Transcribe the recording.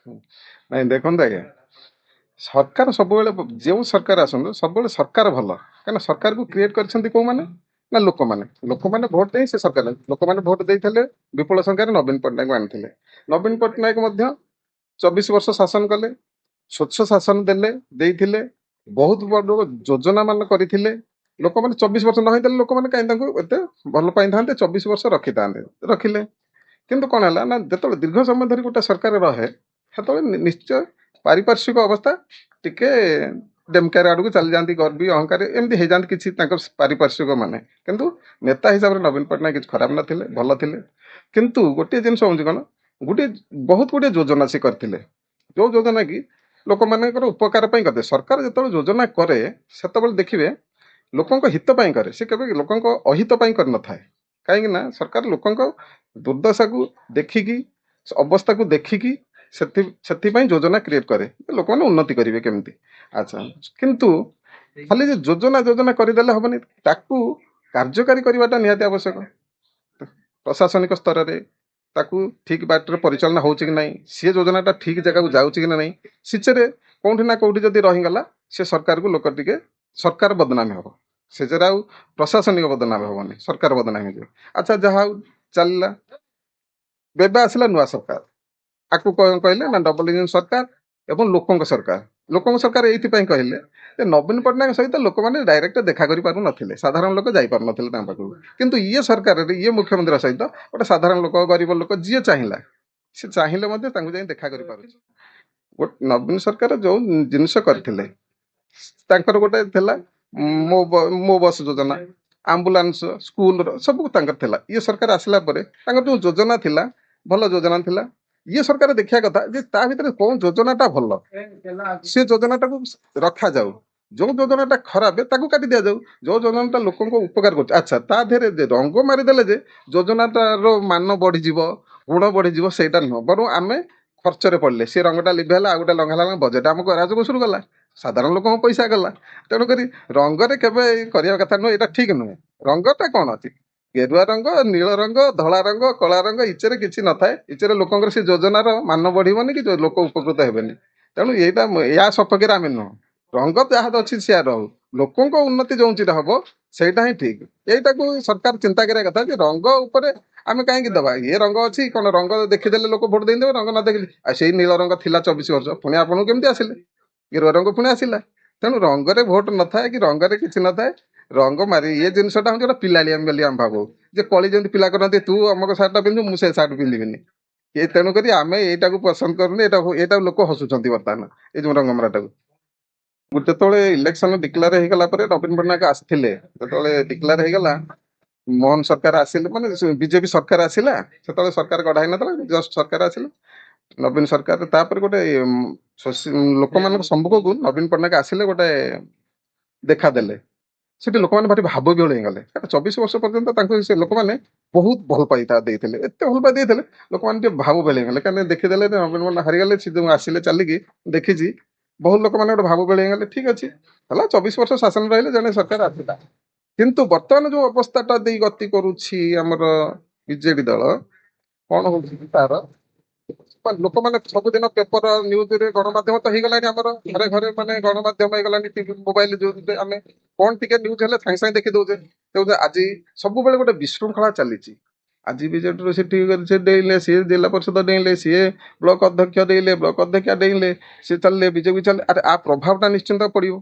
ନାଇଁ ଦେଖନ୍ତୁ ଆଜ୍ଞା, ସରକାର ସବୁବେଳେ ଯେଉଁ ସରକାର ଆସନ୍ତୁ ସବୁବେଳେ ସରକାର ଭଲ, କାହିଁକିନା ସରକାରକୁ କ୍ରିଏଟ୍ କରିଛନ୍ତି କୋଉମାନେ? ନା ଲୋକମାନେ। ଲୋକମାନେ ଭୋଟ ଦେଇ ସେ ସରକାର, ଲୋକମାନେ ଭୋଟ ଦେଇଥିଲେ ବିପୁଳ ସଂଖ୍ୟାରେ ନବୀନ ପଟ୍ଟନାୟକ ଆଣିଥିଲେ। ନବୀନ ପଟ୍ଟନାୟକ ମଧ୍ୟ 24 ବର୍ଷ ଶାସନ କଲେ, ସ୍ୱଚ୍ଛ ଶାସନ ଦେଲେ, ଦେଇଥିଲେ, ବହୁତ ବଡ ଯୋଜନା ମାନ କରିଥିଲେ। ଲୋକମାନେ 24 ବର୍ଷ ନ ହେଇଥିଲେ ଲୋକମାନେ କାହିଁ ତାଙ୍କୁ ଏତେ ଭଲ ପାଇଥାନ୍ତେ, 24 ବର୍ଷ ରଖିଥାନ୍ତେ, ରଖିଲେ। କିନ୍ତୁ କଣ ହେଲା ନା, ଯେତେବେଳେ ଦୀର୍ଘ ସମୟ ଧରି ଗୋଟେ ସରକାର ରହେ ସେତେବେଳେ ନିଶ୍ଚୟ ପାରିପାର୍ଶ୍ୱିକ ଅବସ୍ଥା ଟିକେ ଡେମକାର ଆଡକୁ ଚାଲି ଯାଆନ୍ତି, ଗର୍ବୀ ଅହଙ୍କାରୀ ଏମିତି ହେଇଯାଆନ୍ତି କିଛି ତାଙ୍କ ପାରିପାର୍ଶ୍ୱିକ ମାନେ। କିନ୍ତୁ ନେତା ହିସାବରେ ନବୀନ ପଟ୍ଟନାୟକ କିଛି ଖରାପ ନଥିଲେ, ଭଲ ଥିଲେ। କିନ୍ତୁ ଗୋଟିଏ ଜିନିଷ ହଉଛି କଣ, ଗୋଟିଏ ବହୁତ ଗୁଡ଼ିଏ ଯୋଜନା ସେ କରିଥିଲେ, ଯୋଉ ଯୋଜନା କି ଲୋକମାନଙ୍କର ଉପକାର ପାଇଁ କରିଥିଲେ। ସରକାର ଯେତେବେଳେ ଯୋଜନା କରେ ସେତେବେଳେ ଦେଖିବେ ଲୋକଙ୍କ ହିତ ପାଇଁ କରେ, ସେ କେବେ ଲୋକଙ୍କ ଅହିତ ପାଇଁ କରିନଥାଏ। କାହିଁକି ନା ସରକାର ଲୋକଙ୍କ ଦୁର୍ଦ୍ଦଶାକୁ ଦେଖିକି, ଅବସ୍ଥାକୁ ଦେଖିକି ସେଥିପାଇଁ ଯୋଜନା କ୍ରିଏଟ କରେ, ଲୋକମାନେ ଉନ୍ନତି କରିବେ କେମିତି। ଆଚ୍ଛା, କିନ୍ତୁ ଖାଲି ଯେ ଯୋଜନା ଯୋଜନା କରିଦେଲେ ହବନି, ତାକୁ କାର୍ଯ୍ୟକାରୀ କରିବାଟା ନିହାତି ଆବଶ୍ୟକ। ପ୍ରଶାସନିକ ସ୍ତରରେ ତାକୁ ଠିକ ବାଟରେ ପରିଚାଳନା ହଉଛି କି ନାହିଁ, ସେ ଯୋଜନାଟା ଠିକ ଜାଗାକୁ ଯାଉଛି କି ନାହିଁ, ସିଚେରେ କୋଉଠି ନା କୋଉଠି ଯଦି ରହିଗଲା ସେ ସରକାରକୁ ଲୋକ ଟିକେ ସରକାର ବଦନାମୀ ହବ। ସେଥିରେ ଆଉ ପ୍ରଶାସନିକ ବଦନାମୀ ହବନି, ସରକାର ବଦନାମୀ ହେଇଯିବ। ଆଚ୍ଛା, ଯାହା ହଉ ଚାଲିଲା। ଏବେ ଆସିଲା ନୂଆ ସରକାର, ଆକୁ କହିଲେ ନା ଡବଲ ଇଞ୍ଜିନ ସରକାର ଏବଂ ଲୋକଙ୍କ ସରକାର। ଲୋକଙ୍କ ସରକାର ଏଇଥିପାଇଁ କହିଲେ ଯେ ନବୀନ ପଟ୍ଟନାୟକ ସହିତ ଲୋକମାନେ ଡାଇରେକ୍ଟ ଦେଖା କରିପାରୁନଥିଲେ, ସାଧାରଣ ଲୋକ ଯାଇପାରୁନଥିଲେ ତାଙ୍କ ପାଖକୁ। କିନ୍ତୁ ଇଏ ସରକାରରେ ଇଏ ମୁଖ୍ୟମନ୍ତ୍ରୀ ସହିତ ଗୋଟେ ସାଧାରଣ ଲୋକ, ଗରିବ ଲୋକ ଯିଏ ଚାହିଁଲା ସେ ଚାହିଁଲେ ମଧ୍ୟ ତାଙ୍କୁ ଯାଇ ଦେଖା କରିପାରୁଛି। ଗୋଟେ ନବୀନ ସରକାର ଯୋଉ ଜିନିଷ କରିଥିଲେ, ତାଙ୍କର ଗୋଟେ ଥିଲା ମୋ ବସ୍ ଯୋଜନା, ଆମ୍ବୁଲାନ୍ସ, ସ୍କୁଲର ସବୁ ତାଙ୍କର ଥିଲା। ଇଏ ସରକାର ଆସିଲା ପରେ ତାଙ୍କର ଯୋଉ ଯୋଜନା ଥିଲା ଭଲ ଯୋଜନା ଥିଲା। ଇଏ ସରକାର ଦେଖିବା କଥା ଯେ ତା ଭିତରେ କୋଉ ଯୋଜନାଟା ଭଲ, ସେ ଯୋଜନାଟାକୁ ରଖାଯାଉ। ଯୋଉ ଯୋଜନାଟା ଖରାପ ତାକୁ କାଟି ଦିଆଯାଉ, ଯୋଉ ଯୋଜନାଟା ଲୋକଙ୍କୁ ଉପକାର କରୁଛି। ଆଚ୍ଛା, ତା ଦେହରେ ଯେ ରଙ୍ଗ ମାରିଦେଲେ ଯେ ଯୋଜନାଟାର ମାନ ବଢିଯିବ, ଗୁଣ ବଢିଯିବ, ସେଇଟା ନୁହଁ। ବରଂ ଆମେ ଖର୍ଚ୍ଚରେ ପଡିଲେ ସେ ରଙ୍ଗଟା ଲିଭେଇଲା, ଆଉ ଗୋଟେ ଲଙ୍ଗା ହେଲା, ବଜେଟ୍ ଆମକୁ ରାଜକୋଷରୁ ଗଲା, ସାଧାରଣ ଲୋକଙ୍କ ପଇସା ଗଲା। ତେଣୁକରି ରଙ୍ଗରେ କେବେ କରିବା କଥା ନୁହେଁ, ଏଇଟା ଠିକ ନୁହେଁ। ରଙ୍ଗଟା କଣ ଅଛି, ଗେରୁଆ ରଙ୍ଗ, ନୀଳ ରଙ୍ଗ, ଧଳା ରଙ୍ଗ, କଳା ରଙ୍ଗ, ଇଚେରେ କିଛି ନଥାଏ। ଇଚେରେ ଲୋକଙ୍କର ସେ ଯୋଜନାର ମାନ ବଢିବନି କି ଲୋକ ଉପକୃତ ହେବେନି। ତେଣୁ ଏଇଟା ୟା ସପକ୍ଷରେ ଆମେ ନୁହଁ। ରଙ୍ଗ ଯାହା ଅଛି ସିଆ ରହୁ, ଲୋକଙ୍କ ଉନ୍ନତି ଯୋଉଁଥିରେ ହବ ସେଇଟା ହିଁ ଠିକ। ଏଇଟାକୁ ସରକାର ଚିନ୍ତା କରିବା କଥା ଯେ ରଙ୍ଗ ଉପରେ ଆମେ କାହିଁକି ଦବା। ଇଏ ରଙ୍ଗ ଅଛି କଣ, ରଙ୍ଗ ଦେଖିଦେଲେ ଲୋକ ଭୋଟ ଦେଇଦେବେ, ରଙ୍ଗ ନ ଦେଖିଲେ। ଆଉ ସେଇ ନୀଳ ରଙ୍ଗ ଥିଲା 24 ବର୍ଷ, ପୁଣି ଆପଣଙ୍କୁ କେମିତି ଆସିଲେ? ଗେରୁଆ ରଙ୍ଗ ପୁଣି ଆସିଲା। ତେଣୁ ରଙ୍ଗରେ ଭୋଟ ନଥାଏ କି ରଙ୍ଗରେ କିଛି ନଥାଏ। ରଙ୍ଗ ମାରି ଇଏ ଜିନିଷଟା ହଉଛି ଗୋଟେ ପିଲାଳିଆମି ବୋଲି ଆମେ ଭାବୁ, ଯେ କଳି ଯେମିତି ପିଲା କରନ୍ତି, ତୁ ଅମକ ସାର୍ଟଟା ପିନ୍ଧୁ, ମୁଁ ସେ ସାର୍ଟ ପିନ୍ଧିବିନି। ତେଣୁକରି ଆମେ ଏଇଟାକୁ ପସନ୍ଦ କରୁନି। ଏଇଟା ଲୋକ ହସୁଛନ୍ତି ବର୍ତ୍ତମାନ ଏଇ ଯୋଉ ରଙ୍ଗମରାଟାକୁ। ଯେତେବେଳେ ଇଲେକ୍ସନ ଡିକ୍ଲାର ହେଇଗଲା ପରେ ନବୀନ ପଟ୍ଟନାୟକ ଆସିଥିଲେ, ଯେତେବେଳେ ଡିକ୍ଲାର ହେଇଗଲା ମୋହନ ସରକାର ଆସିଲେ, ମାନେ ବିଜେପି ସରକାର ଆସିଲା, ସେତେବେଳେ ସରକାର ଗଢା ହେଇନଥିଲା, ଜଷ୍ଟ ସରକାର ଆସିଲା ନବୀନ ସରକାର। ତାପରେ ଗୋଟେ ଲୋକମାନଙ୍କ ସମ୍ମୁଖକୁ ନବୀନ ପଟ୍ଟନାୟକ ଆସିଲେ, ଗୋଟେ ଦେଖାଦେଲେ। ସେଠି ଲୋକମାନେ ଭାରି ଭାବ ବିହଳ ହେଇଗଲେ। 24 ବର୍ଷ ପର୍ଯ୍ୟନ୍ତ ତାଙ୍କୁ ସେ ଲୋକମାନେ ବହୁତ ଭଲ ପାଇତା ଦେଇଥିଲେ, ଏତେ ଭଲ ପାଇ ଦେଇଥିଲେ ଲୋକମାନେ ଟିକେ ଭାବ ବିହଳ ହେଇଗଲେ। କାରଣ ଦେଖିଦେଲେ ନବୀନ ପଟ୍ଟନାୟକ ହାରିଗଲେ, ସେ ଯୋଉ ଆସିଲେ ଚାଲିକି ଦେଖିଛି, ବହୁତ ଲୋକମାନେ ଗୋଟେ ଭାବ ବିହଳ ହେଇଗଲେ। ଠିକ ଅଛି, ହେଲା, 24 ବର୍ଷ ଶାସନ ରହିଲେ, ଜଣେ ସରକାର ଆସିଲା। କିନ୍ତୁ ବର୍ତ୍ତମାନ ଯୋଉ ଅବସ୍ଥାଟା ଦେଇ ଗତି କରୁଛି ଆମର ବିଜେଡି ଦଳ, କଣ ହଉଛି ତାର, ଲୋକମାନେ ସବୁଦିନ ପେପର ନ୍ୟୁଜରେ, ଗଣମାଧ୍ୟମ ତ ହେଇଗଲାଣି ଆମର ଘରେ ଘରେ, ମାନେ ଗଣମାଧ୍ୟମ ହେଇଗଲାଣି, ଟିଭି ମୋବାଇଲ, ଯୋଉ ଆମେ କଣ ଟିକେ ନ୍ୟୁଜ ହେଲେ ସାଙ୍ଗେ ସାଙ୍ଗେ ଦେଖି ଦଉଛେ। ତେଣୁ ଆଜି ସବୁବେଳେ ଗୋଟେ ବିଶୃଙ୍ଖଳା ଚାଲିଛି। ଆଜି ବିଜେଡିରୁ ସେଠି ସେ ଡେଇଁଲେ, ସିଏ ଜିଲ୍ଲା ପରିଷଦ ଡେଇଁଲେ, ସିଏ ବ୍ଲକ ଅଧ୍ୟକ୍ଷ ଡେଇଁଲେ, ବ୍ଲକ ଅଧ୍ୟକ୍ଷା ଡେଇଁଲେ, ସିଏ ଚାଲିଲେ, ବିଜେପି ଚାଲିଲେ। ଆରେ ଆ ପ୍ରଭାବଟା ନିଶ୍ଚିନ୍ତ ପଡିବ।